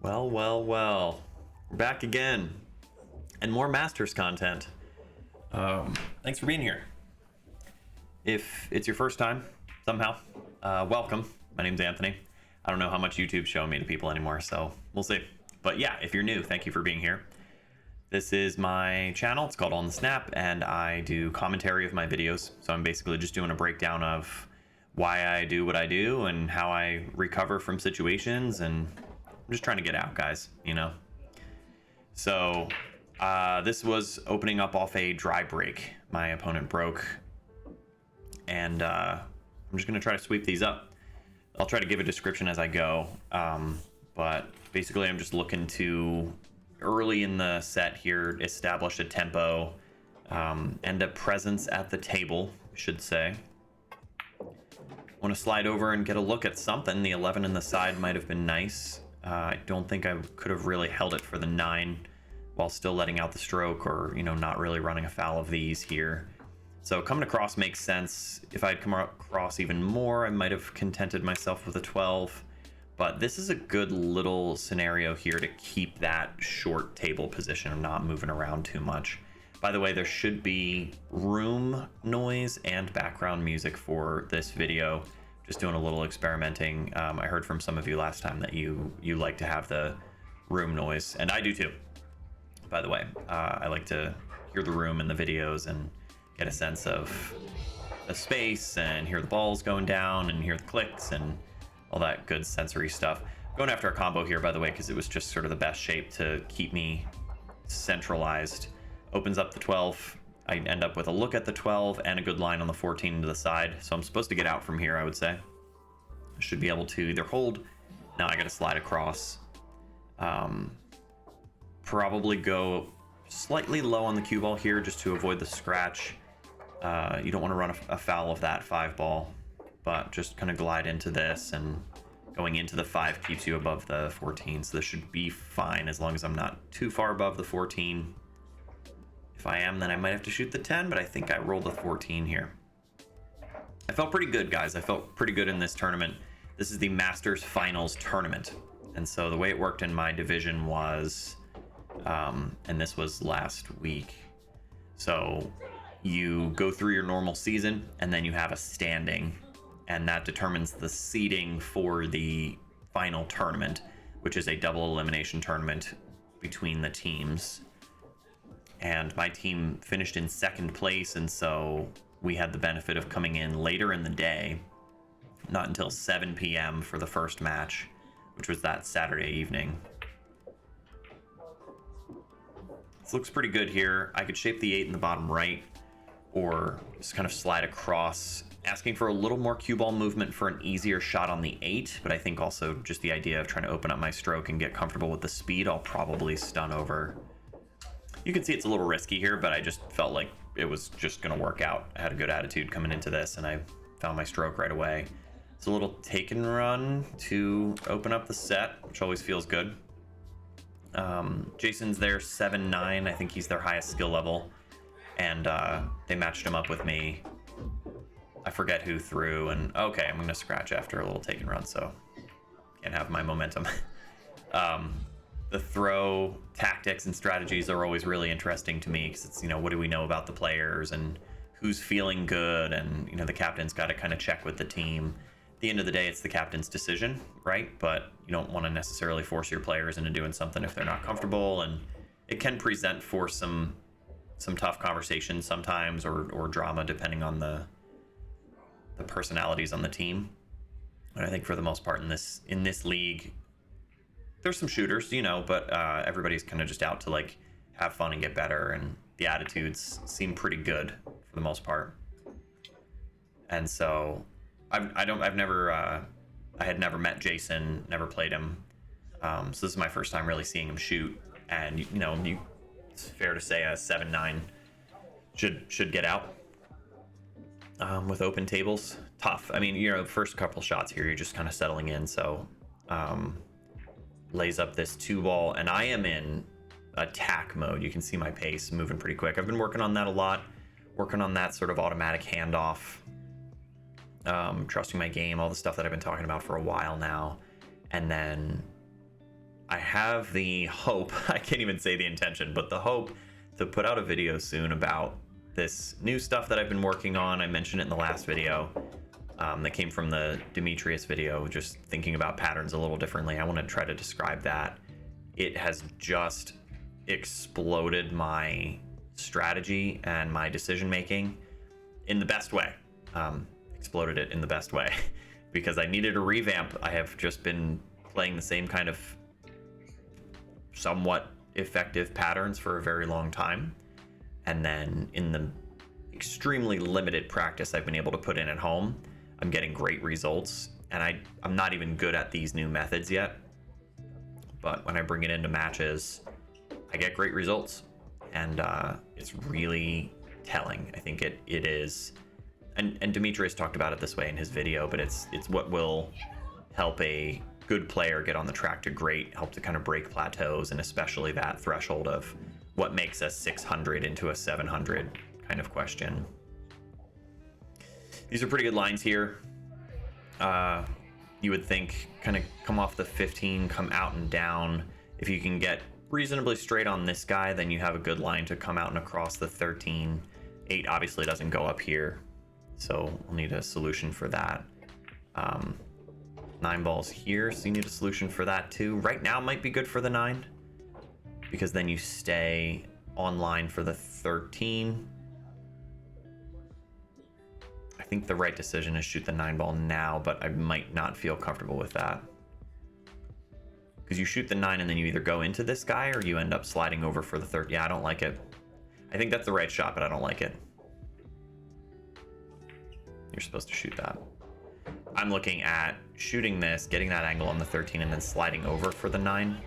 Well. We're back again. And more Masters content. Thanks for being here. If it's your first time, somehow, welcome. My name's Anthony. I don't know how much YouTube's showing me to people anymore, so we'll see. But yeah, if you're new, thank you for being here. This is my channel. It's called On the Snap, and I do commentary of my videos. So I'm basically just doing a breakdown of why I do what I do and how I recover from situations, and I'm just trying to get out, guys, you know? So this was opening up off a dry break. My opponent broke, and I'm just going to try to sweep these up. I'll try to give a description as I go, but basically I'm just looking to, early in the set here, establish a tempo and a presence at the table, I should say. Want to slide over and get a look at something. The 11 in the side might have been nice. I don't think I could have really held it for the 9 while still letting out the stroke, or, you know, not really running afoul of these here. So coming across makes sense. If I'd come across even more, I might have contented myself with a 12. But this is a good little scenario here to keep that short table position of not moving around too much. By the way, there should be room noise and background music for this video. Just doing a little experimenting. I heard from some of you last time that you like to have the room noise, and I do too, by the way. I like to hear the room in the videos and get a sense of the space and hear the balls going down and hear the clicks and all that good sensory stuff. Going after a combo here, by the way, because it was just sort of the best shape to keep me centralized. Opens up the 12. I end up with a look at the 12 and a good line on the 14 to the side. So I'm supposed to get out from here, I would say. I should be able to either hold. Now I got to slide across. Probably go slightly low on the cue ball here just to avoid the scratch. You don't want to run afoul of that 5 ball, but just kind of glide into this, and going into the 5 keeps you above the 14. So this should be fine as long as I'm not too far above the 14. If I am, then I might have to shoot the 10, but I think I rolled the 14 here. I felt pretty good, guys. I felt pretty good in this tournament. This is the Masters Finals tournament. And so the way it worked in my division was, and this was last week. So you go through your normal season, and then you have a standing, and that determines the seeding for the final tournament, which is a double elimination tournament between the teams. And my team finished in 2nd place, and so we had the benefit of coming in later in the day, not until 7 p.m. for the first match, which was that Saturday evening. This looks pretty good here. I could shape the 8 in the bottom right, or just kind of slide across, asking for a little more cue ball movement for an easier shot on the 8, but I think also just the idea of trying to open up my stroke and get comfortable with the speed, I'll probably stun over. You can see it's a little risky here, but I just felt like it was just going to work out. I had a good attitude coming into this, and I found my stroke right away. It's a little take and run to open up the set, which always feels good. Jason's there 7-9. I think he's their highest skill level, and they matched him up with me. I forget who threw, and okay, I'm going to scratch after a little take and run, so can't have my momentum. The throw tactics and strategies are always really interesting to me, because it's, you know, what do we know about the players and who's feeling good, and, you know, the captain's got to kind of check with the team. At the end of the day, it's the captain's decision, right? But you don't want to necessarily force your players into doing something if they're not comfortable, and it can present for some tough conversations sometimes, or drama, depending on the personalities on the team. And I think for the most part in this league, there's some shooters, you know, but everybody's kind of just out to like have fun and get better, and the attitudes seem pretty good for the most part. And so I had never met Jason, never played him. So this is my first time really seeing him shoot, and you know, it's fair to say a 7-9 should get out. With open tables, tough. I mean, you know, the first couple shots here, you're just kind of settling in. So lays up this 2 ball, and I am in attack mode. You can see my pace moving pretty quick. I've been working on that a lot, working on that sort of automatic handoff, trusting my game, all the stuff that I've been talking about for a while now. And then I have the hope, I can't even say the intention, but the hope to put out a video soon about this new stuff that I've been working on. I mentioned it in the last video that came from the Demetrius video, just thinking about patterns a little differently. I want to try to describe that. It has just exploded my strategy and my decision making in the best way. Exploded it in the best way because I needed a revamp. I have just been playing the same kind of somewhat effective patterns for a very long time, and then in the extremely limited practice I've been able to put in at home, I'm getting great results. And I'm not even good at these new methods yet, but when I bring it into matches, I get great results, and it's really telling. I think it is, and Demetrius talked about it this way in his video, but it's what will help a good player get on the track to great, help to kind of break plateaus, and especially that threshold of what makes a 600 into a 700 kind of question. These are pretty good lines here. You would think kind of come off the 15, come out and down. If you can get reasonably straight on this guy, then you have a good line to come out and across the 13. 8 obviously doesn't go up here, so we'll need a solution for that. 9 balls here, so you need a solution for that too. Right now might be good for the 9, because then you stay online for the 13. I think the right decision is shoot the 9 ball now, but I might not feel comfortable with that. Because you shoot the 9 and then you either go into this guy or you end up sliding over for the 3rd. Yeah, I don't like it. I think that's the right shot, but I don't like it. You're supposed to shoot that. I'm looking at shooting this, getting that angle on the 13, and then sliding over for the 9.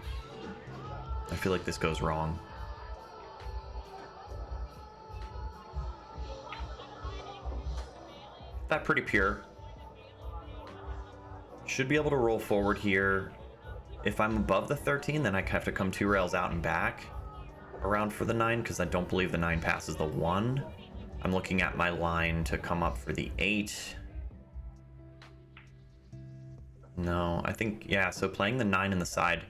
I feel like this goes wrong. That pretty pure. Should be able to roll forward here. If I'm above the 13, then I have to come 2 rails out and back around for the 9, because I don't believe the 9 passes the 1. I'm looking at my line to come up for the 8. No, I think, yeah, so playing the 9 in the side,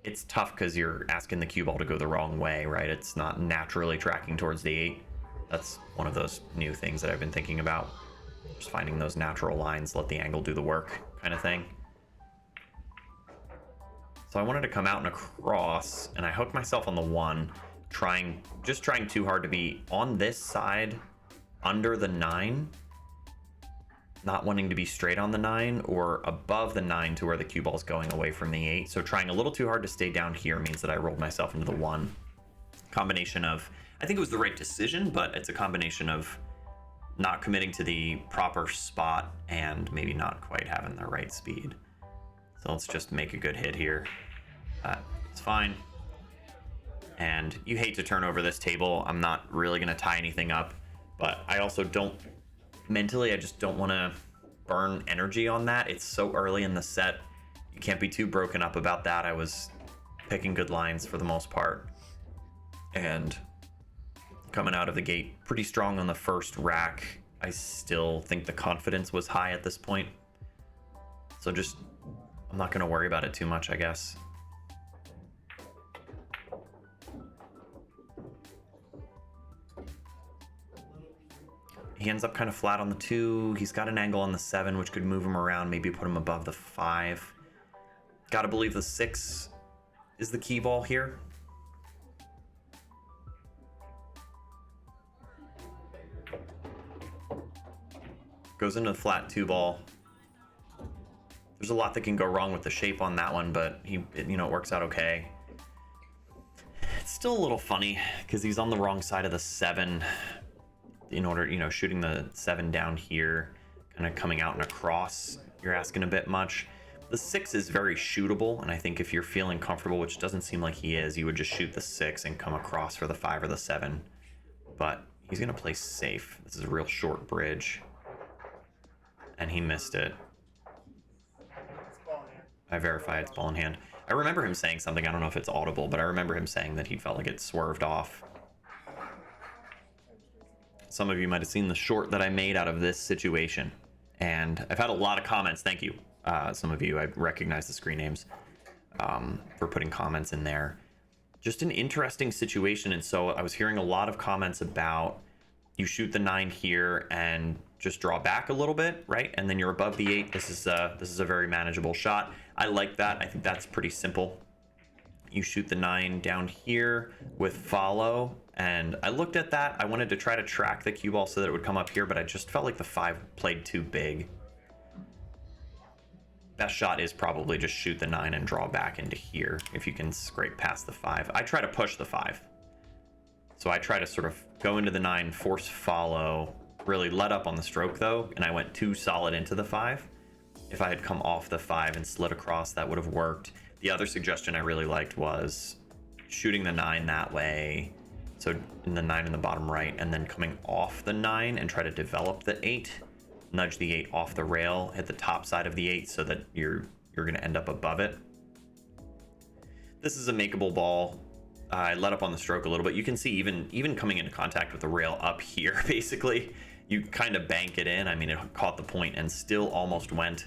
it's tough because you're asking the cue ball to go the wrong way, right? It's not naturally tracking towards the 8. That's one of those new things that I've been thinking about. Just finding those natural lines, let the angle do the work kind of thing. So I wanted to come out and across, and I hooked myself on the 1, just trying too hard to be on this side under the 9, not wanting to be straight on the 9 or above the 9 to where the cue ball is going away from the 8. So trying a little too hard to stay down here means that I rolled myself into the 1. Combination of, I think it was the right decision, but it's a combination of not committing to the proper spot and maybe not quite having the right speed. So let's just make a good hit here. It's fine. And you hate to turn over this table. I'm not really going to tie anything up, but I also don't, mentally, I just don't want to burn energy on that. It's so early in the set. You can't be too broken up about that. I was picking good lines for the most part. And coming out of the gate pretty strong on the first rack. I still think the confidence was high at this point. So just, I'm not going to worry about it too much, I guess. He ends up kind of flat on the 2. He's got an angle on the 7, which could move him around, maybe put him above the 5. Gotta believe the 6 is the key ball here. Goes into the flat 2 ball. There's a lot that can go wrong with the shape on that one, but it works out okay. It's still a little funny because he's on the wrong side of the 7. In order, shooting the 7 down here, kind of coming out and across, you're asking a bit much. The 6 is very shootable, and I think if you're feeling comfortable, which doesn't seem like he is, you would just shoot the 6 and come across for the 5 or the 7. But he's going to play safe. This is a real short bridge. And he missed it. I verify it's ball in hand. I remember him saying something, I don't know if it's audible, but I remember him saying that he felt like it swerved off. Some of you might have seen the short that I made out of this situation. And I've had a lot of comments, thank you. Some of you, I recognize the screen names. for putting comments in there. Just an interesting situation. And so I was hearing a lot of comments about you shoot the 9 here and just draw back a little bit, right? And then you're above the 8. This is a very manageable shot. I like that. I think that's pretty simple. You shoot the 9 down here with follow, and I looked at that. I wanted to try to track the cue ball so that it would come up here, but I just felt like the 5 played too big. Best shot is probably just shoot the 9 and draw back into here if you can scrape past the 5. I try to push the 5. So I try to sort of go into the 9, force follow, really let up on the stroke though, and I went too solid into the 5. If I had come off the 5 and slid across, that would have worked. The other suggestion I really liked was shooting the 9 that way, so in the 9 in the bottom right, and then coming off the 9 and try to develop the 8, nudge the 8 off the rail, hit the top side of the 8 so that you're going to end up above it. This is a makeable ball. I let up on the stroke a little bit. You can see even coming into contact with the rail up here, basically, you kind of bank it in. I mean, it caught the point and still almost went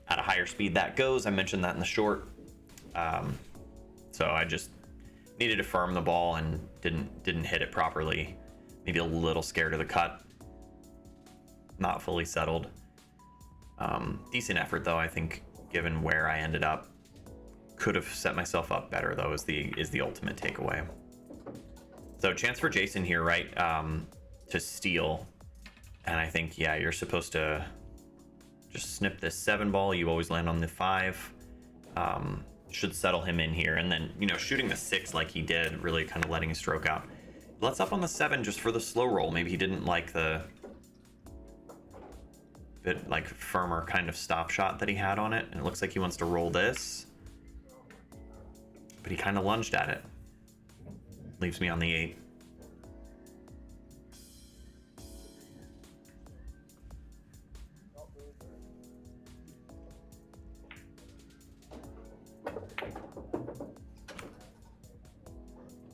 at a higher speed. That goes. I mentioned that in the short. So I just needed to firm the ball and didn't hit it properly. Maybe a little scared of the cut. Not fully settled. Decent effort though, I think, given where I ended up. Could have set myself up better though, is the ultimate takeaway. So chance for Jason here, right? To steal. And I think, yeah, you're supposed to just snip this 7 ball. You always land on the 5. Should settle him in here. And then, you know, shooting the 6 like he did, really kind of letting his stroke out. Let's up on the 7 just for the slow roll. Maybe he didn't like the bit like firmer kind of stop shot that he had on it. And it looks like he wants to roll this. But he kind of lunged at it. Leaves me on the 8.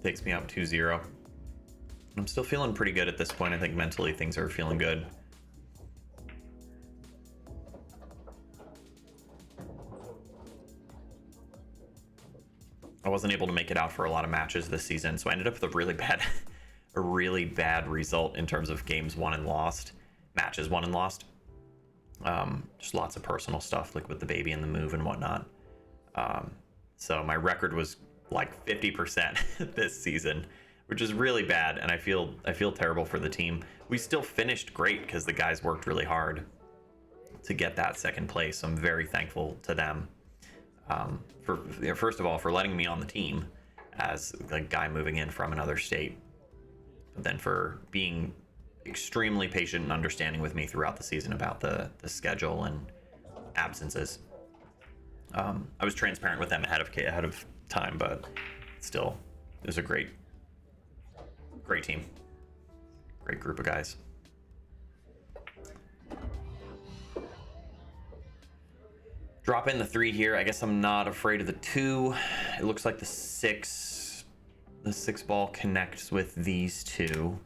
Takes me up 2-0. I'm still feeling pretty good at this point. I think mentally things are feeling good. I wasn't able to make it out for a lot of matches this season, so I ended up with a really bad result in terms of games won and lost, matches won and lost. Just lots of personal stuff, like with the baby and the move and whatnot. So my record was like 50% this season, which is really bad, and I feel terrible for the team. We still finished great because the guys worked really hard to get that second place. So I'm very thankful to them. For first of all, for letting me on the team as a guy moving in from another state, but then for being extremely patient and understanding with me throughout the season about the schedule and absences. I was transparent with them ahead of time, but still, it was a great team, great group of guys. Drop in the 3 here. I guess I'm not afraid of the 2. It looks like the 6 ball connects with these 2. So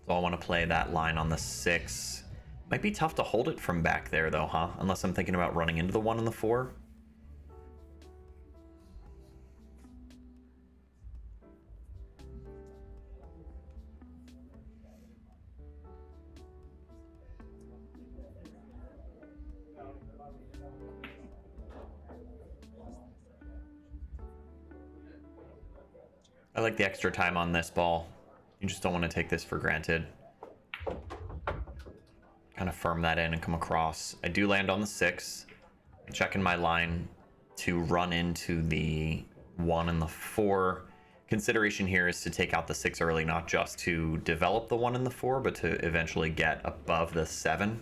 I want to play that line on the 6. Might be tough to hold it from back there though, huh? Unless I'm thinking about running into the 1 and the 4. I like the extra time on this ball. You just don't want to take this for granted. Kind of firm that in and come across. I do land on the 6. I'm checking my line to run into the 1 and the 4. Consideration here is to take out the 6 early, not just to develop the 1 and the 4, but to eventually get above the 7.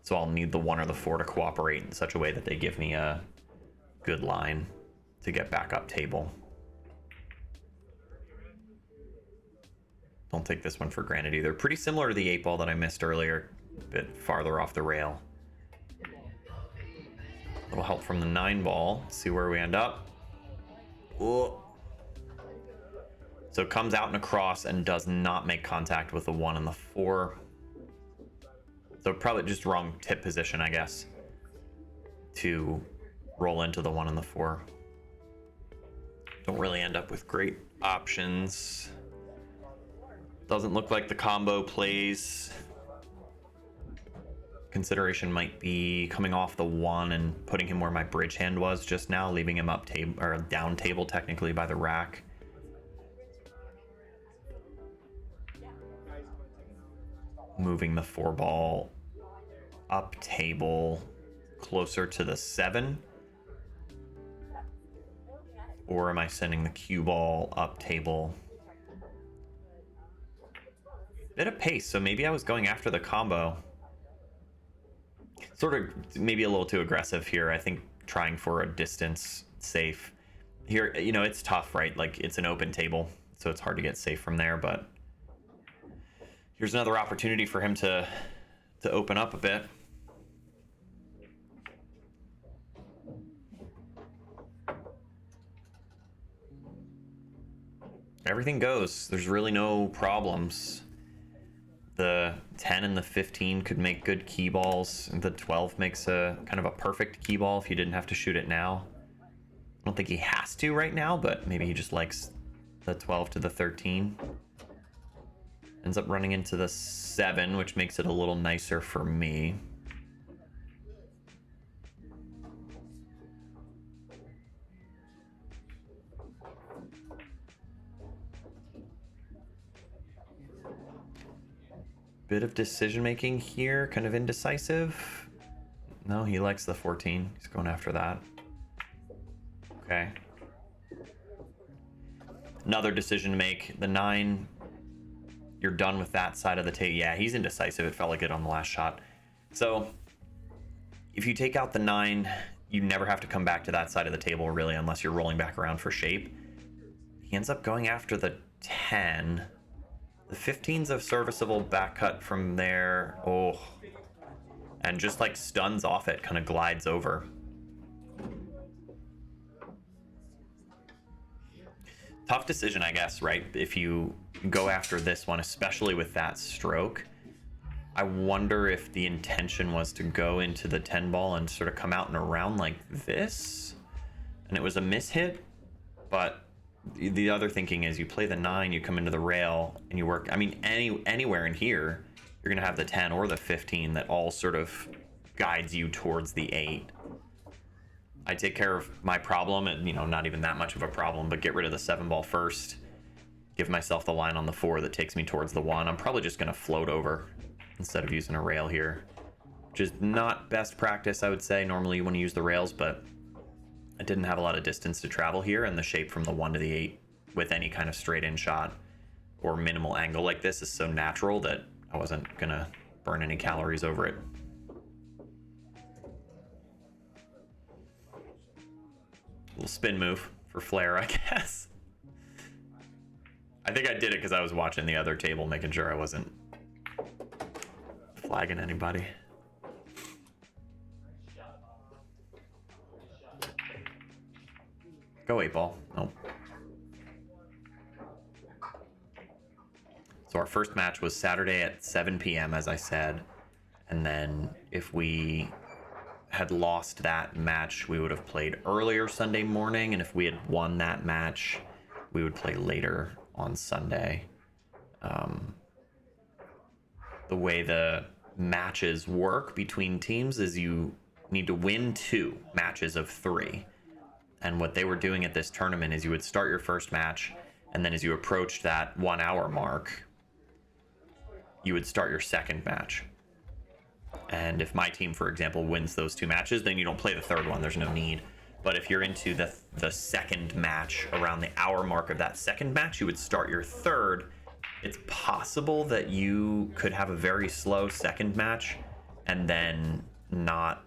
So I'll need the 1 or the 4 to cooperate in such a way that they give me a good line to get back up table. Don't take this one for granted either. Pretty similar to the 8 ball that I missed earlier, a bit farther off the rail. A little help from the 9 ball. Let's see where we end up. Ooh. So it comes out and across and does not make contact with the 1 and the 4. So probably just wrong tip position, I guess, to roll into the 1 and the 4. Don't really end up with great options. Doesn't look like the combo plays. Consideration might be coming off the 1 and putting him where my bridge hand was just now, leaving him up table or down table technically by the rack. Moving the 4 ball up table closer to the 7. Or am I sending the cue ball up table? Bit of pace, so maybe I was going after the combo. Sort of maybe a little too aggressive here. I think trying for a distance safe. Here, you know, it's tough, right? Like, it's an open table, so it's hard to get safe from there, but here's another opportunity for him to open up a bit. Everything goes. There's really no problems. The 10 and the 15 could make good key balls. The 12 makes a kind of a perfect key ball if you didn't have to shoot it now. I don't think he has to right now, but maybe he just likes the 12 to the 13. Ends up running into the 7, which makes it a little nicer for me. Bit of decision making here, kind of indecisive. No, he likes the 14. He's going after that. Okay. Another decision to make. The 9. You're done with that side of the table. Yeah, he's indecisive. It felt like it on the last shot. So if you take out the 9, you never have to come back to that side of the table, really, unless you're rolling back around for shape. He ends up going after the 10. The 15's a serviceable back cut from there. Oh. And just like stuns off it, kind of glides over. Tough decision, I guess, right? If you go after this one, especially with that stroke. I wonder if the intention was to go into the 10 ball and sort of come out and around like this. And it was a mishit, but the other thinking is you play the 9, you come into the rail, and you work. I mean, anywhere in here, you're going to have the 10 or the 15 that all sort of guides you towards the 8. I take care of my problem, and, you know, not even that much of a problem, but get rid of the 7 ball first. Give myself the line on the 4 that takes me towards the 1. I'm probably just going to float over instead of using a rail here, which is not best practice, I would say. Normally you want to use the rails, but I didn't have a lot of distance to travel here, and the shape from the 1 to the 8 with any kind of straight in shot or minimal angle like this is so natural that I wasn't gonna burn any calories over it. Little spin move for flair, I guess. I think I did it because I was watching the other table, making sure I wasn't flagging anybody. Go 8 ball. Nope. So our first match was Saturday at 7 p.m., as I said. And then if we had lost that match, we would have played earlier Sunday morning. And if we had won that match, we would play later on Sunday. The way the matches work between teams is you need to win 2 matches of 3. And what they were doing at this tournament is you would start your first match, and then as you approached that 1 hour mark, you would start your second match. And if my team, for example, wins those 2 matches, then you don't play the third one. There's no need. But if you're into the second match, around the hour mark of that second match, you would start your third. It's possible that you could have a very slow second match and then not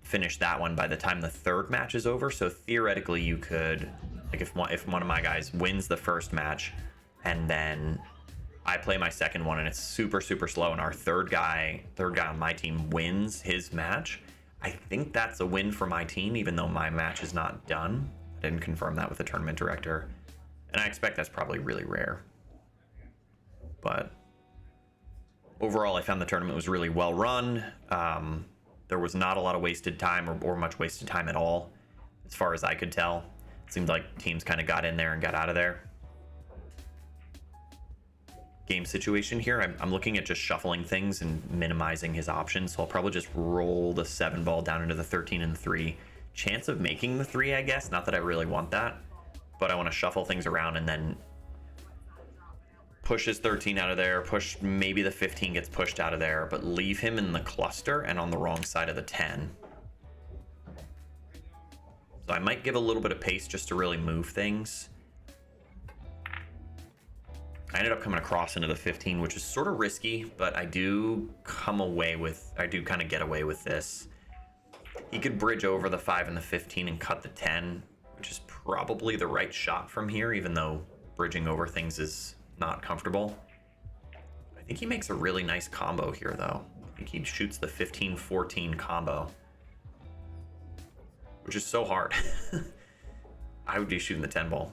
finish that one by the time the third match is over. So theoretically you could, like, if one of my guys wins the first match and then I play my second one and it's super slow and our third guy on my team wins his match, I think that's a win for my team, even though my match is not done. I didn't confirm that with the tournament director, and I expect that's probably really rare. But overall, I found the tournament was really well run. There was not a lot of wasted time or much wasted time at all, as far as I could tell. It seemed like teams kind of got in there and got out of there. Game situation here, I'm looking at just shuffling things and minimizing his options, so I'll probably just roll the 7 ball down into the 13 and the 3. Chance of making the 3, I guess. Not that I really want that, but I want to shuffle things around and then push his 13 out of there, push maybe the 15 gets pushed out of there, but leave him in the cluster and on the wrong side of the 10. So I might give a little bit of pace just to really move things. I ended up coming across into the 15, which is sort of risky, but I do kind of get away with this. He could bridge over the 5 and the 15 and cut the 10, which is probably the right shot from here, even though bridging over things is not comfortable. I think he makes a really nice combo here, though. I think he shoots the 15-14 combo, which is so hard. I would be shooting the 10 ball.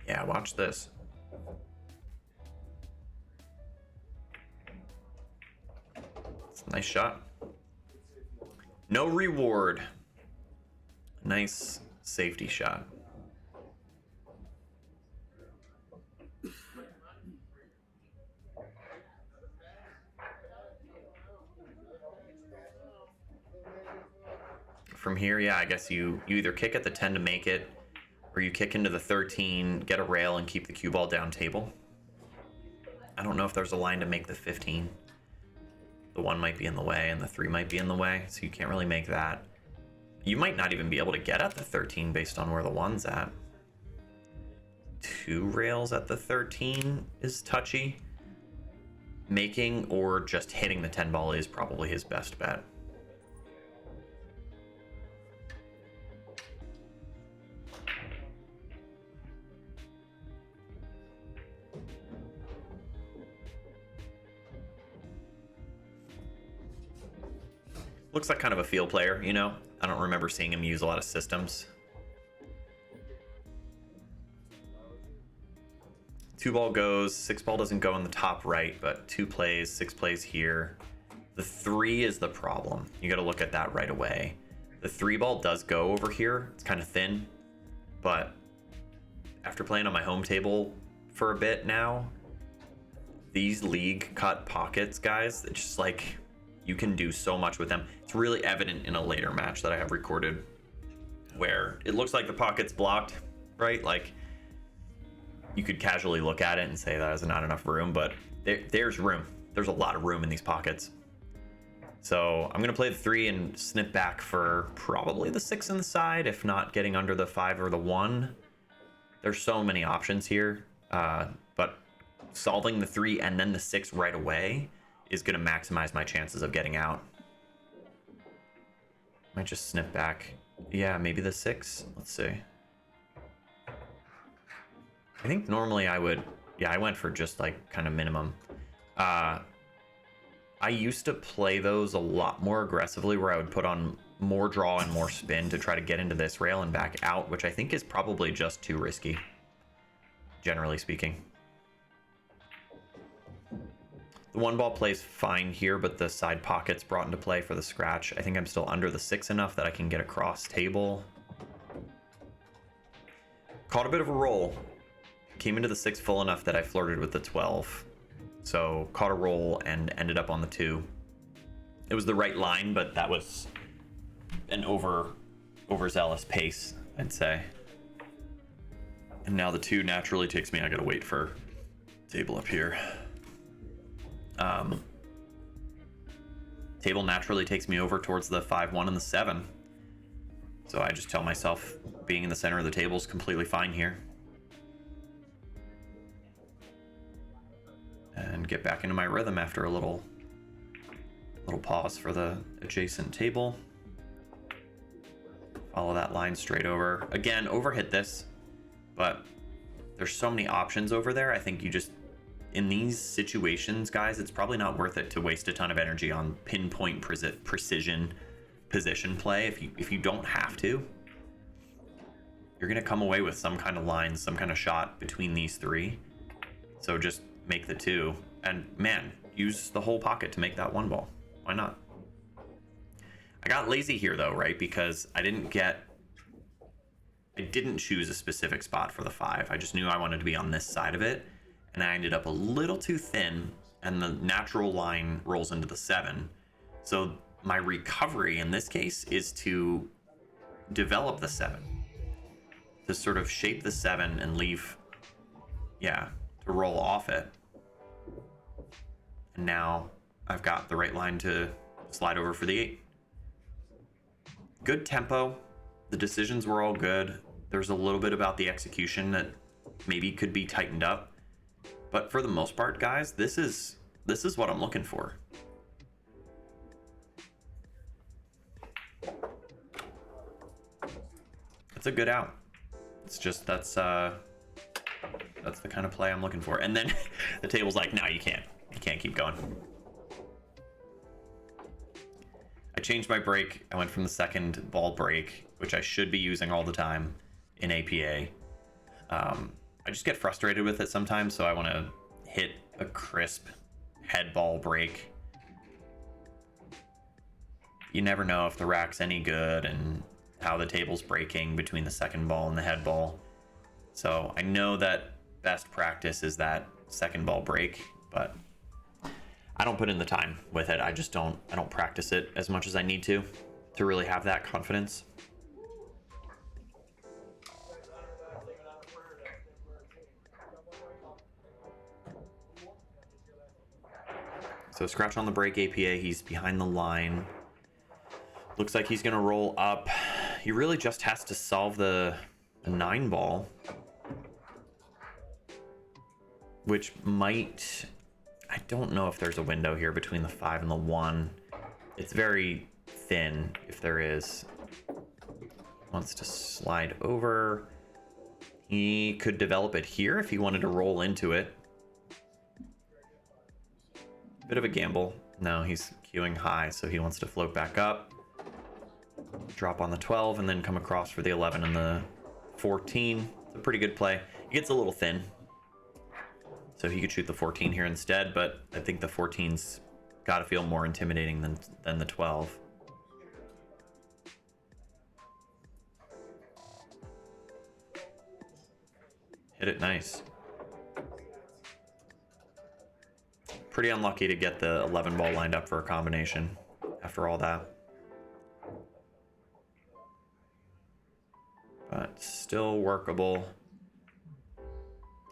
Yeah, watch this. It's a nice shot. No reward. Nice safety shot. From here, yeah, I guess you either kick at the 10 to make it, or you kick into the 13, get a rail, and keep the cue ball down table. I don't know if there's a line to make the 15. The 1 might be in the way, and the 3 might be in the way, so you can't really make that. You might not even be able to get at the 13 based on where the 1's at. 2 rails at the 13 is touchy. Making or just hitting the 10 ball is probably his best bet. Looks like kind of a field player, you know? I don't remember seeing him use a lot of systems. 2 ball goes, 6 ball doesn't go in the top right, but 2 plays, 6 plays here. The 3 is the problem. You got to look at that right away. The 3 ball does go over here. It's kind of thin, but after playing on my home table for a bit now, these league cut pockets, guys, it's just like, you can do so much with them. It's really evident in a later match that I have recorded where it looks like the pocket's blocked, right? Like, you could casually look at it and say that is not enough room, but there's room. There's a lot of room in these pockets. So I'm gonna play the 3 and snip back for probably the 6 in the side, if not getting under the 5 or the 1. There's so many options here, but solving the 3 and then the 6 right away is going to maximize my chances of getting out. Might just snip back. Yeah, maybe the 6. Let's see. I think normally I would... Yeah, I went for just like kind of minimum. I used to play those a lot more aggressively, where I would put on more draw and more spin to try to get into this rail and back out, which I think is probably just too risky, generally speaking. The 1 ball plays fine here, but the side pocket's brought into play for the scratch. I think I'm still under the 6 enough that I can get across table. Caught a bit of a roll. Came into the 6 full enough that I flirted with the 12. So caught a roll and ended up on the 2. It was the right line, but that was an overzealous pace, I'd say. And now the 2 naturally takes me. I gotta wait for table up here. Table naturally takes me over towards the 5-1 and the 7. So I just tell myself being in the center of the table is completely fine here. And get back into my rhythm after a little pause for the adjacent table. Follow that line straight over. Again, overhit this, but there's so many options over there. I think you just, in these situations, guys, it's probably not worth it to waste a ton of energy on pinpoint precision position play. If you don't have to, you're gonna come away with some kind of line, some kind of shot between these 3. So just make the 2, and man, use the whole pocket to make that 1 ball. Why not? I got lazy here though, right? Because I didn't choose a specific spot for the 5. I just knew I wanted to be on this side of it, and I ended up a little too thin, and the natural line rolls into the 7. So my recovery in this case is to develop the 7, to sort of shape the 7 and leave, to roll off it. And now I've got the right line to slide over for the 8. Good tempo. The decisions were all good. There's a little bit about the execution that maybe could be tightened up, but for the most part, guys, this is what I'm looking for. It's a good out. It's just that's the kind of play I'm looking for. And then the table's like, no, you can't keep going. I changed my break. I went from the second ball break, which I should be using all the time in APA. I just get frustrated with it sometimes, so I want to hit a crisp head ball break. You never know if the rack's any good and how the table's breaking between the second ball and the head ball. So I know that best practice is that second ball break, but I don't put in the time with it. I don't practice it as much as I need to really have that confidence. So scratch on the break APA, he's behind the line. Looks like he's gonna roll up. He really just has to solve the 9 ball, which might, I don't know if there's a window here between the 5 and the 1. It's very thin if there is. Wants to slide over. He could develop it here if he wanted to roll into it. Bit of a gamble. No, he's queuing high, so he wants to float back up, drop on the 12, and then come across for the 11 and the 14. It's a pretty good play. He gets a little thin, so he could shoot the 14 here instead, but I think the 14's got to feel more intimidating than the 12. Hit it nice. Pretty unlucky to get the 11 ball lined up for a combination after all that. But still workable.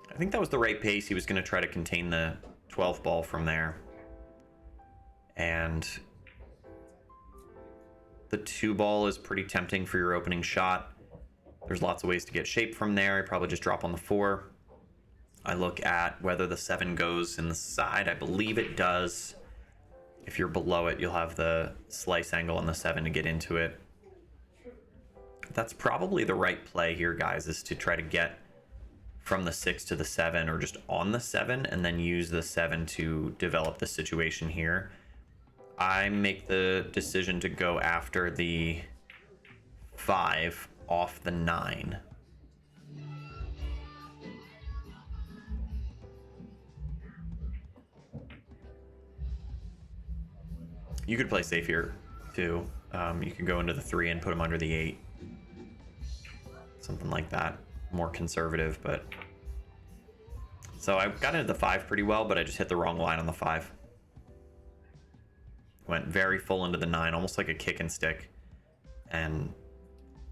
I think that was the right pace. He was going to try to contain the 12 ball from there. And the 2 ball is pretty tempting for your opening shot. There's lots of ways to get shape from there. I probably just drop on the 4. I look at whether the 7 goes in the side. I believe it does. If you're below it, you'll have the slice angle on the 7 to get into it. That's probably the right play here, guys, is to try to get from the 6 to the 7 or just on the 7 and then use the 7 to develop the situation here. I make the decision to go after the 5 off the 9. You could play safe here too. You could go into the 3 and put him under the 8. Something like that. More conservative, but... So I got into the 5 pretty well, but I just hit the wrong line on the 5. Went very full into the 9, almost like a kick and stick, and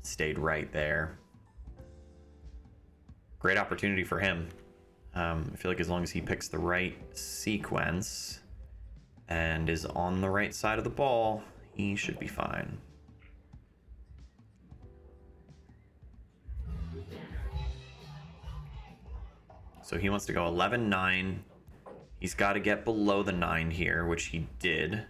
stayed right there. Great opportunity for him. I feel like as long as he picks the right sequence and is on the right side of the ball, he should be fine. So he wants to go 11-9. He's got to get below the 9 here, which he did.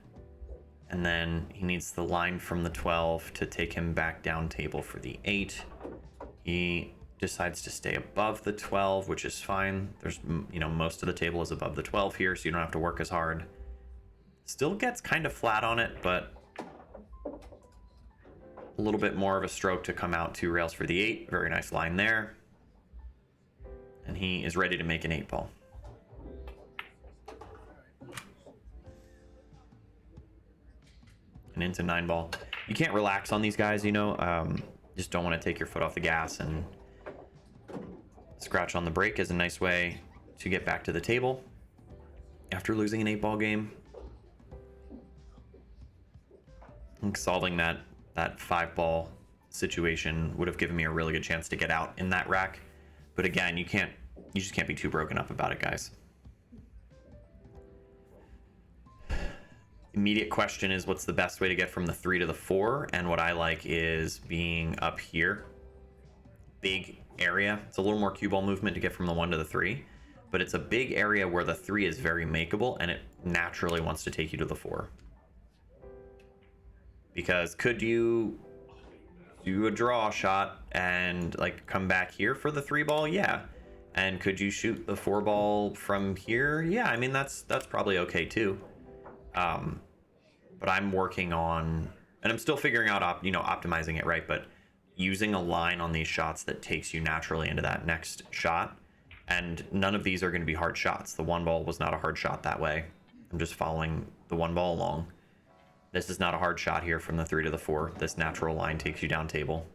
And then he needs the line from the 12 to take him back down table for the 8. He decides to stay above the 12, which is fine. There's, most of the table is above the 12 here, so you don't have to work as hard. Still gets kind of flat on it, but a little bit more of a stroke to come out 2 rails for the 8. Very nice line there. And he is ready to make an 8 ball. and into 9-ball. You can't relax on these guys, you know. Just don't want to take your foot off the gas, and scratch on the brake is a nice way to get back to the table after losing an 8-ball game. I think solving that 5-ball situation would have given me a really good chance to get out in that rack. But again, you just can't be too broken up about it, guys. Immediate question is, what's the best way to get from the 3 to the 4? And what I like is being up here. Big area. It's a little more cue ball movement to get from the 1 to the 3, but it's a big area where the 3 is very makeable, and it naturally wants to take you to the 4. Because could you do a draw shot and like come back here for the 3-ball? Yeah. And could you shoot the 4-ball from here? Yeah, I mean that's probably okay too. But I'm working on, and I'm still figuring out optimizing it, right? But using a line on these shots that takes you naturally into that next shot, and none of these are going to be hard shots. The 1-ball was not a hard shot that way. I'm just following the 1-ball along. This is not a hard shot here from the 3 to the 4. This natural line takes you down table.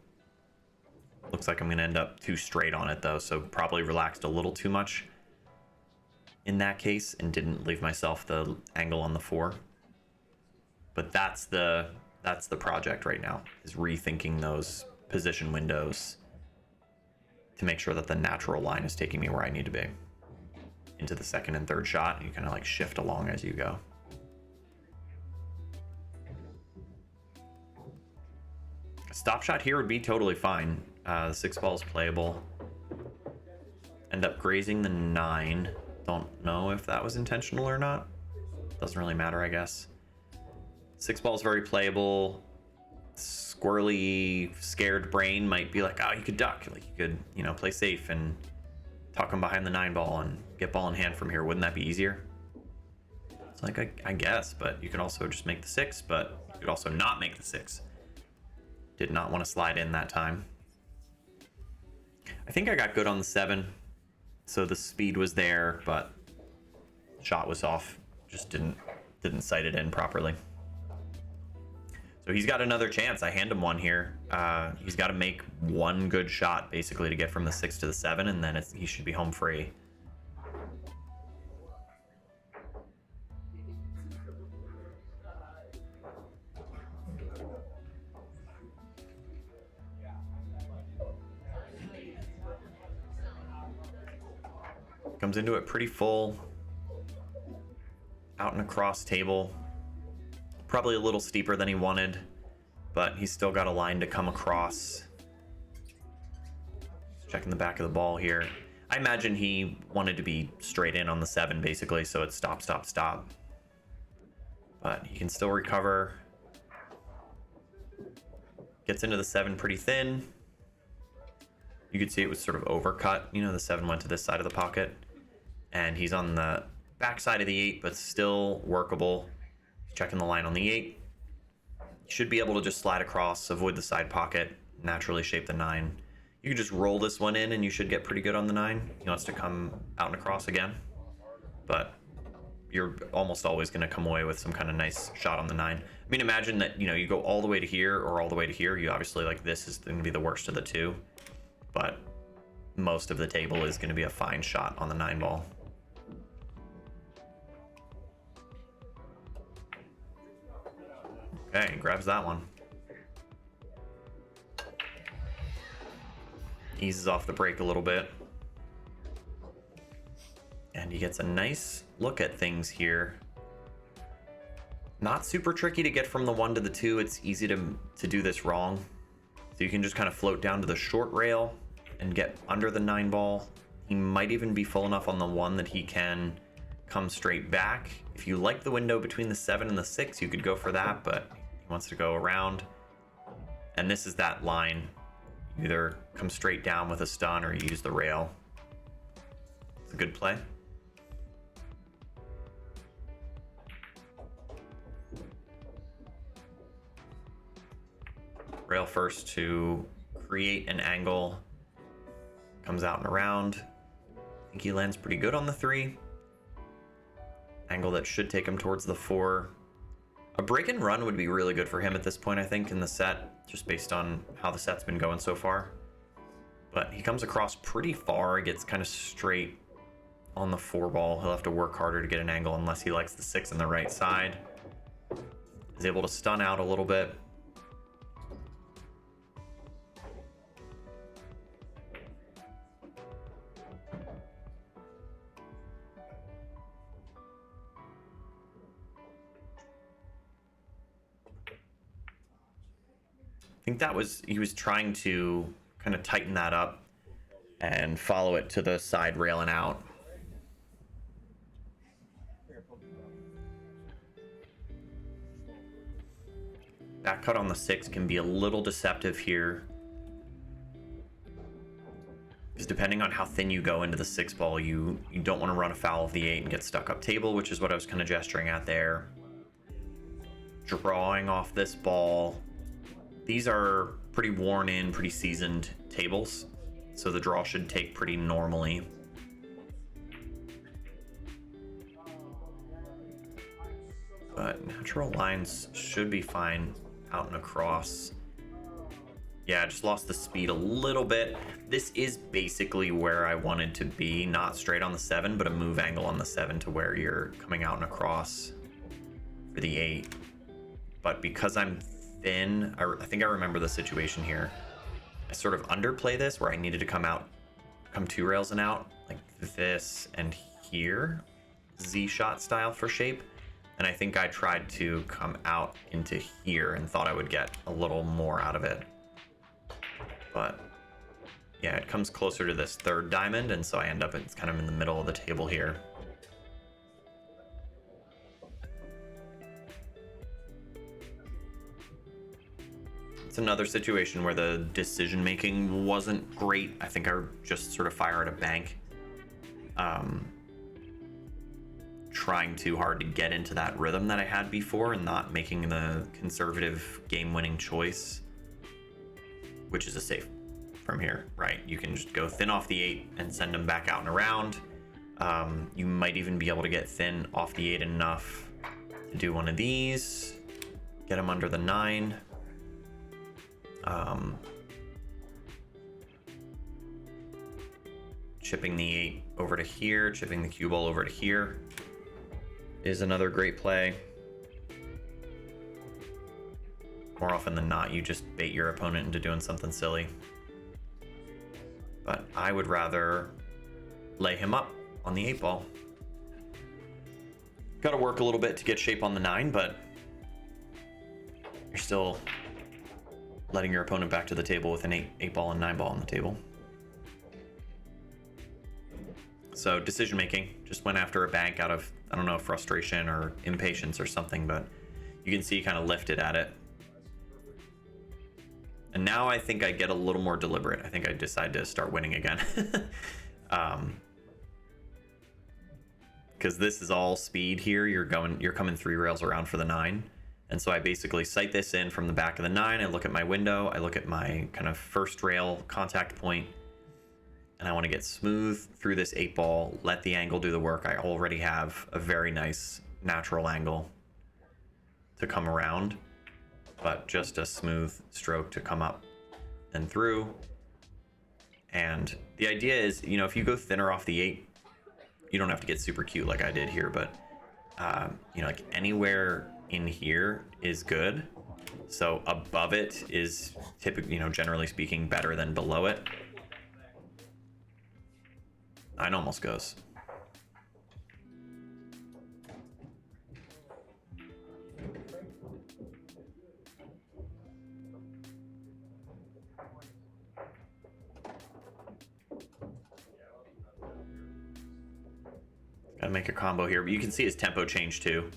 Looks like I'm going to end up too straight on it though, so probably relaxed a little too much in that case and didn't leave myself the angle on the 4. But that's the project right now, is rethinking those position windows to make sure that the natural line is taking me where I need to be. Into the 2nd and 3rd shot, and you kind of like shift along as you go. A stop shot here would be totally fine. The 6-ball is playable. End up grazing the 9. Don't know if that was intentional or not. Doesn't really matter, I guess. 6-ball is very playable. Squirrely, scared brain might be like, oh, you could duck. Like you could, play safe and tuck him behind the 9-ball and get ball in hand from here. Wouldn't that be easier? It's like, I guess, but you could also just make the 6, but you could also not make the 6. Did not want to slide in that time. I think I got good on the 7, so the speed was there, but shot was off. Just didn't sight it in properly. So he's got another chance. I hand him one here. He's got to make one good shot basically to get from the 6 to the 7, and then he should be home free. Comes into it pretty full. Out and across table. Probably a little steeper than he wanted, but he's still got a line to come across. Checking the back of the ball here. I imagine he wanted to be straight in on the 7 basically, so it's stop, stop, stop. But he can still recover. Gets into the 7 pretty thin. You could see it was sort of overcut. The 7 went to this side of the pocket. And he's on the back side of the 8, but still workable. Checking the line on the 8. Should be able to just slide across, avoid the side pocket, naturally shape the 9. You can just roll this one in and you should get pretty good on the 9. He wants to come out and across again. But you're almost always going to come away with some kind of nice shot on the 9. I mean, imagine that, you go all the way to here or all the way to here. You obviously, this is going to be the worst of the 2. But most of the table is going to be a fine shot on the 9-ball. Okay, grabs that one. Eases off the brake a little bit. And he gets a nice look at things here. Not super tricky to get from the 1 to the 2. It's easy to do this wrong. So you can just kind of float down to the short rail and get under the 9-ball. He might even be full enough on the 1 that he can come straight back. If you like the window between the 7 and the 6, you could go for that, but he wants to go around. And this is that line. You either come straight down with a stun or you use the rail. It's a good play. Rail first to create an angle. Comes out and around. I think he lands pretty good on the 3. Angle that should take him towards the 4. A break and run would be really good for him at this point, I think, in the set, just based on how the set's been going so far. But he comes across pretty far, gets kind of straight on the 4 ball. He'll have to work harder to get an angle unless he likes the 6 on the right side. He's able to stun out a little bit. I think that was, he was trying to kind of tighten that up and follow it to the side rail and out. Back cut on the 6 can be a little deceptive here, because depending on how thin you go into the 6 ball, you don't want to run afoul of the 8 and get stuck up table, which is what I was kind of gesturing at there. Drawing off this ball. These are pretty worn in, pretty seasoned tables, so the draw should take pretty normally. But natural lines should be fine out and across. Yeah, I just lost the speed a little bit. This is basically where I wanted to be, not straight on the 7, but a move angle on the 7 to where you're coming out and across for the 8. But because I'm thin, I think I remember the situation here. I sort of underplay this where I needed to come 2 rails and out, like this and here, Z-shot style for shape. And I think I tried to come out into here and thought I would get a little more out of it. But yeah, it comes closer to this 3rd diamond, and so I end up, it's kind of in the middle of the table here. It's another situation where the decision making wasn't great. I think I just sort of fire at a bank. Trying too hard to get into that rhythm that I had before and not making the conservative game-winning choice, which is a safe from here, right? You can just go thin off the 8 and send them back out and around. You might even be able to get thin off the 8 enough to do one of these, get them under the 9. Chipping the 8 over to here, chipping the cue ball over to here is another great play. More often than not, you just bait your opponent into doing something silly. But I would rather lay him up on the 8 ball. Got to work a little bit to get shape on the 9, but you're still letting your opponent back to the table with an 8 ball and 9 ball on the table. So decision making, just went after a bank out of, I don't know, frustration or impatience or something, but you can see kind of lifted at it. And now I think I get a little more deliberate. I think I decide to start winning again. Because this is all speed here. You're coming 3 rails around for the 9. And so I basically sight this in from the back of the 9. I look at my window. I look at my kind of first rail contact point. And I want to get smooth through this 8 ball, let the angle do the work. I already have a very nice natural angle to come around, but just a smooth stroke to come up and through. And the idea is, you know, if you go thinner off the 8, you don't have to get super cute like I did here, but you know, like anywhere in here is good. So above it is typically, you know, generally speaking, better than below it. 9 almost goes. Gotta make a combo here, but you can see his tempo change too.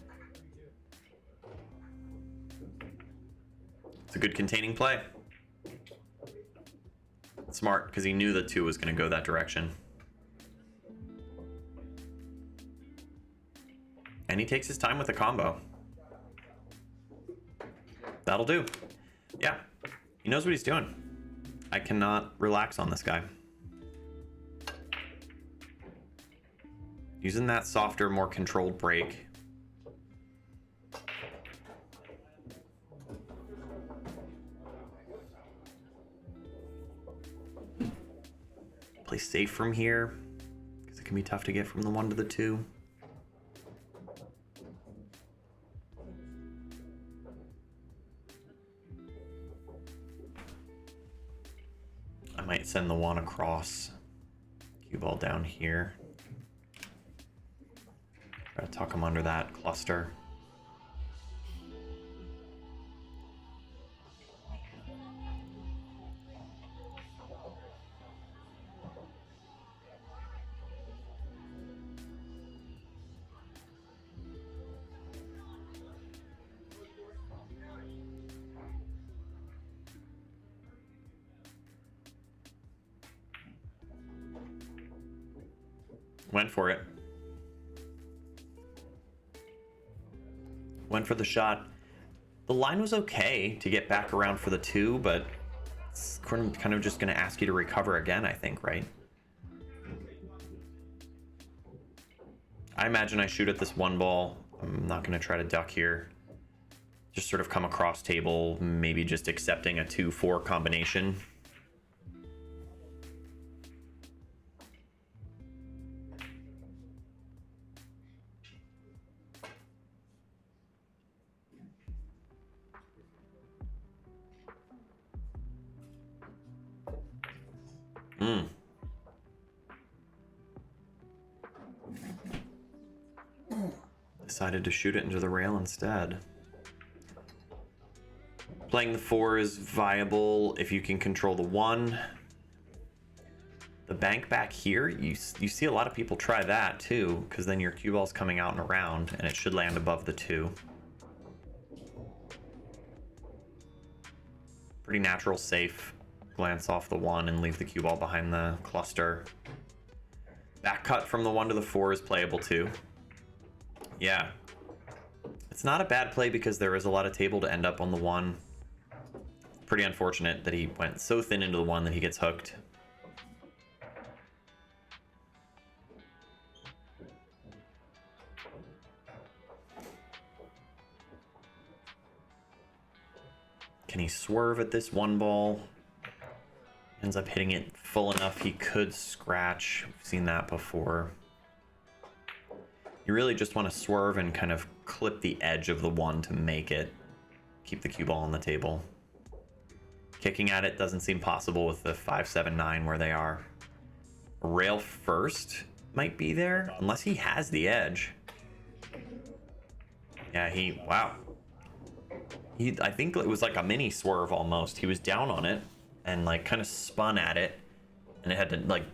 It's a good containing play. Smart, because he knew the 2 was going to go that direction. And he takes his time with the combo. That'll do. Yeah, he knows what he's doing. I cannot relax on this guy. Using that softer, more controlled break. Play safe from here, because it can be tough to get from the 1 to the 2. I might send the 1 across, cue ball down here. Try to tuck him under that cluster. Went for it. Went for the shot. The line was okay to get back around for the 2, but it's kind of just going to ask you to recover again, I think, right? I imagine I shoot at this 1 ball. I'm not going to try to duck here. Just sort of come across table, maybe just accepting a 2-4 combination. Decided to shoot it into the rail instead. Playing the 4 is viable if you can control the 1. The bank back here, you see a lot of people try that too, because then your cue ball's coming out and around, and it should land above the 2. Pretty natural, safe. Glance off the 1 and leave the cue ball behind the cluster. Back cut from the 1 to the 4 is playable too. Yeah. It's not a bad play because there is a lot of table to end up on the 1. Pretty unfortunate that he went so thin into the 1 that he gets hooked. Can he swerve at this 1 ball? Ends up hitting it full enough he could scratch. We've seen that before. You really just want to swerve and kind of clip the edge of the 1 to make it. Keep the cue ball on the table. Kicking at it doesn't seem possible with the 5, 7, 9 where they are. Rail first might be there, unless he has the edge. Yeah, wow. I think it was like a mini swerve almost. He was down on it and like kind of spun at it, and it had to like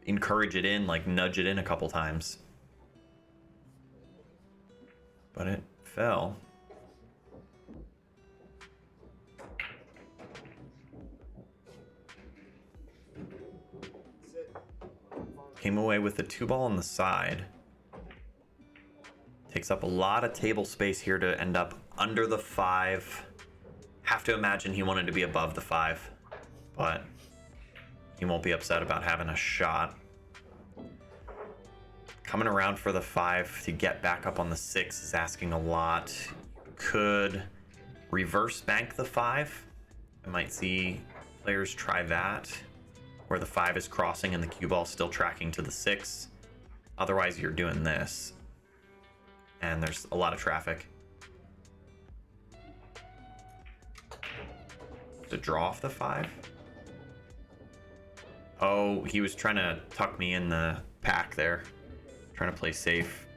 encourage it in, like nudge it in a couple times. But it fell. Came away with the 2 ball on the side. Takes up a lot of table space here to end up under the 5. Have to imagine he wanted to be above the 5, but he won't be upset about having a shot. Coming around for the 5 to get back up on the 6 is asking a lot. Could reverse bank the 5. I might see players try that, where the 5 is crossing and the cue ball still tracking to the 6. Otherwise, you're doing this, and there's a lot of traffic. To draw off the 5. Oh, he was trying to tuck me in the pack there. Trying to play safe.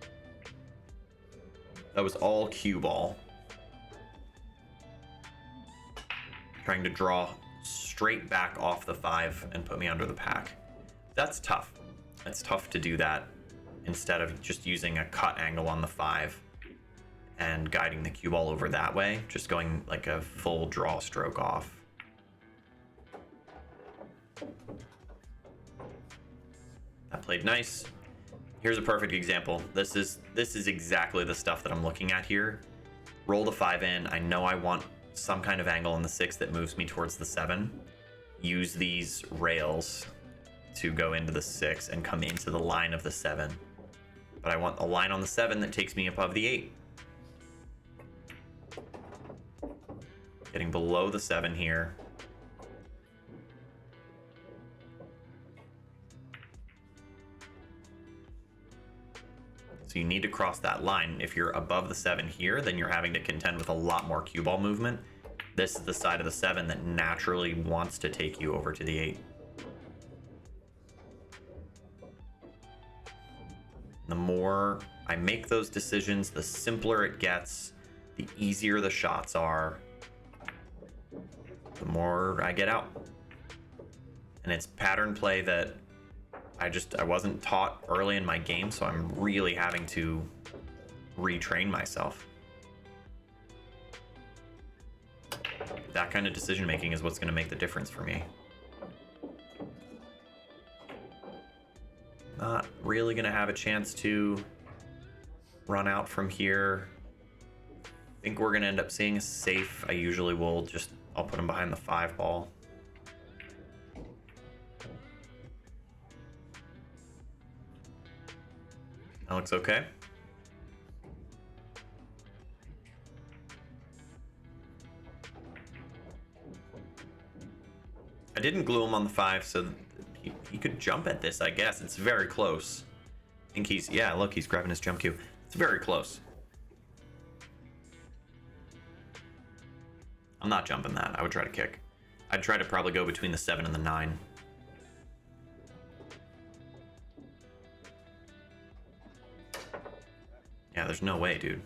That was all cue ball. Trying to draw straight back off the 5 and put me under the pack. That's tough. It's tough to do that instead of just using a cut angle on the 5 and guiding the cue ball over that way. Just going like a full draw stroke off. That played nice. Here's a perfect example. This is exactly the stuff that I'm looking at here. Roll the 5 in. I know I want some kind of angle on the 6 that moves me towards the 7. Use these rails to go into the 6 and come into the line of the 7. But I want a line on the 7 that takes me above the 8. Getting below the 7 here. So you need to cross that line. If you're above the 7 here, then you're having to contend with a lot more cue ball movement. This is the side of the 7 that naturally wants to take you over to the 8. The more I make those decisions, the simpler it gets, the easier the shots are, the more I get out. And it's pattern play that I wasn't taught early in my game, so I'm really having to retrain myself. That kind of decision making is what's going to make the difference for me. Not really going to have a chance to run out from here. I think we're going to end up seeing a safe. I usually will I'll put him behind the 5 ball. That looks okay. I didn't glue him on the 5, so he could jump at this, I guess. It's very close. I think yeah, look, he's grabbing his jump cue. It's very close. I'm not jumping that. I would try to kick. I'd try to probably go between the 7 and the 9. Yeah, there's no way, dude.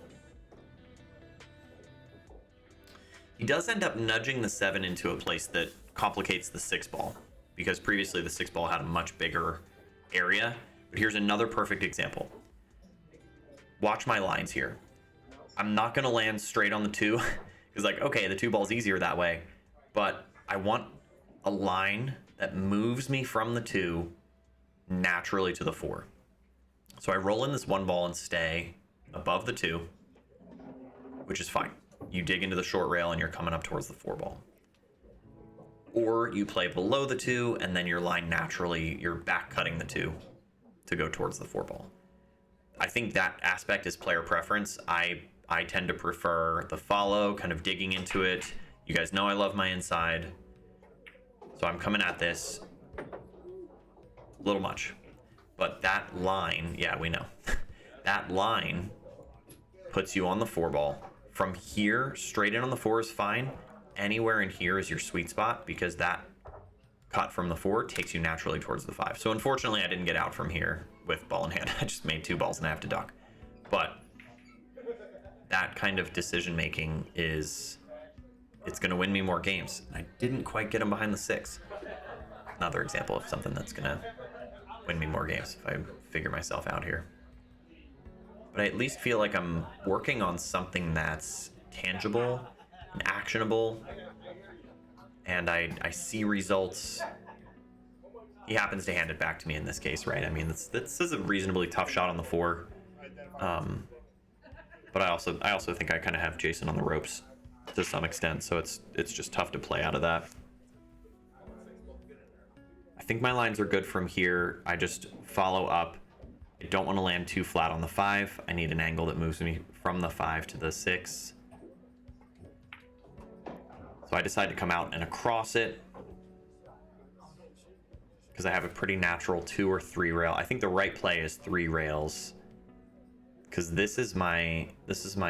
He does end up nudging the 7 into a place that complicates the 6 ball, because previously the 6 ball had a much bigger area. But here's another perfect example. Watch my lines here. I'm not going to land straight on the 2, because like, okay, the 2 ball's easier that way, but I want a line that moves me from the 2 naturally to the 4. So I roll in this 1 ball and stay above the 2, which is fine. You dig into the short rail and you're coming up towards the 4 ball. Or you play below the 2 and then your line naturally, you're back cutting the 2 to go towards the 4 ball. I think that aspect is player preference. I tend to prefer the follow, kind of digging into it. You guys know I love my inside. So I'm coming at this a little much. But that line, yeah, we know. That line puts you on the 4 ball. From here, straight in on the 4 is fine. Anywhere in here is your sweet spot, because that cut from the 4 takes you naturally towards the 5. So unfortunately, I didn't get out from here with ball in hand. I just made 2 balls and I have to duck. But that kind of decision making it's going to win me more games. I didn't quite get him behind the 6. Another example of something that's going to win me more games if I figure myself out here. But I at least feel like I'm working on something that's tangible and actionable, and I see results. He happens to hand it back to me in this case, right? I mean, this is a reasonably tough shot on the 4. But I also think I kind of have Jason on the ropes to some extent, so it's just tough to play out of that. I think my lines are good from here. I just follow up. I don't want to land too flat on the 5. I need an angle that moves me from the 5 to the 6. So I decide to come out and across it, because I have a pretty natural 2 or 3 rail. I think the right play is 3 rails, because this is my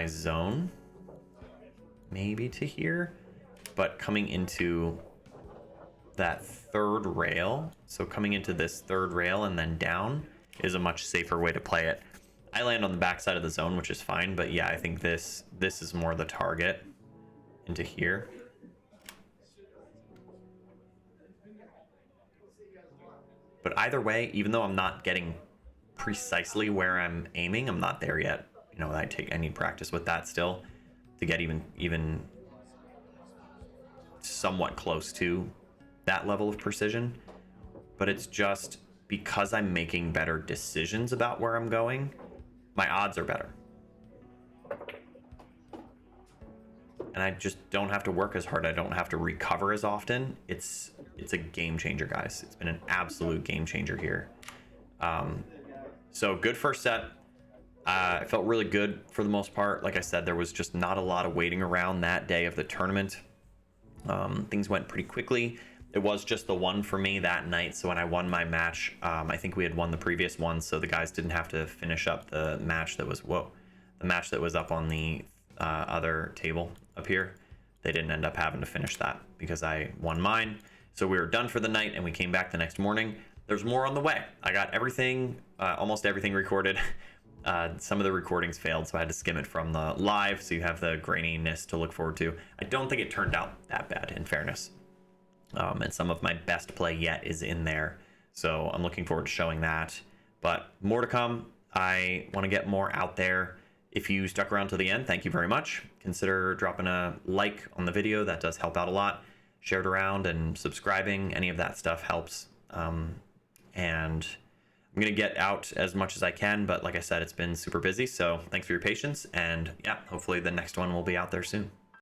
zone, maybe to here, but coming into that 3rd rail, so coming into this 3rd rail and then down is a much safer way to play it. I land on the backside of the zone, which is fine, but yeah, I think this is more the target into here. But either way, even though I'm not getting precisely where I'm aiming, I'm not there yet. You know, I need practice with that still to get even somewhat close to that level of precision. But it's just because I'm making better decisions about where I'm going, my odds are better. And I just don't have to work as hard. I don't have to recover as often. It's a game changer, guys. It's been an absolute game changer here. So good first set. I felt really good for the most part. Like I said, there was just not a lot of waiting around that day of the tournament. Things went pretty quickly. It was just the one for me that night. So when I won my match, I think we had won the previous one, so the guys didn't have to finish up the match that was the match that was up on the other table up here. They didn't end up having to finish that because I won mine. So we were done for the night, and we came back the next morning. There's more on the way. I got everything, almost everything recorded. Some of the recordings failed, so I had to skim it from the live, so you have the graininess to look forward to. I don't think it turned out that bad, in fairness. And some of my best play yet is in there, so I'm looking forward to showing that. But more to come. I want to get more out there. If you stuck around to the end, thank you very much. Consider dropping a like on the video. That does help out a lot. Share it around and subscribing. Any of that stuff helps. And I'm going to get out as much as I can, but like I said, it's been super busy. So thanks for your patience. And yeah, hopefully the next one will be out there soon.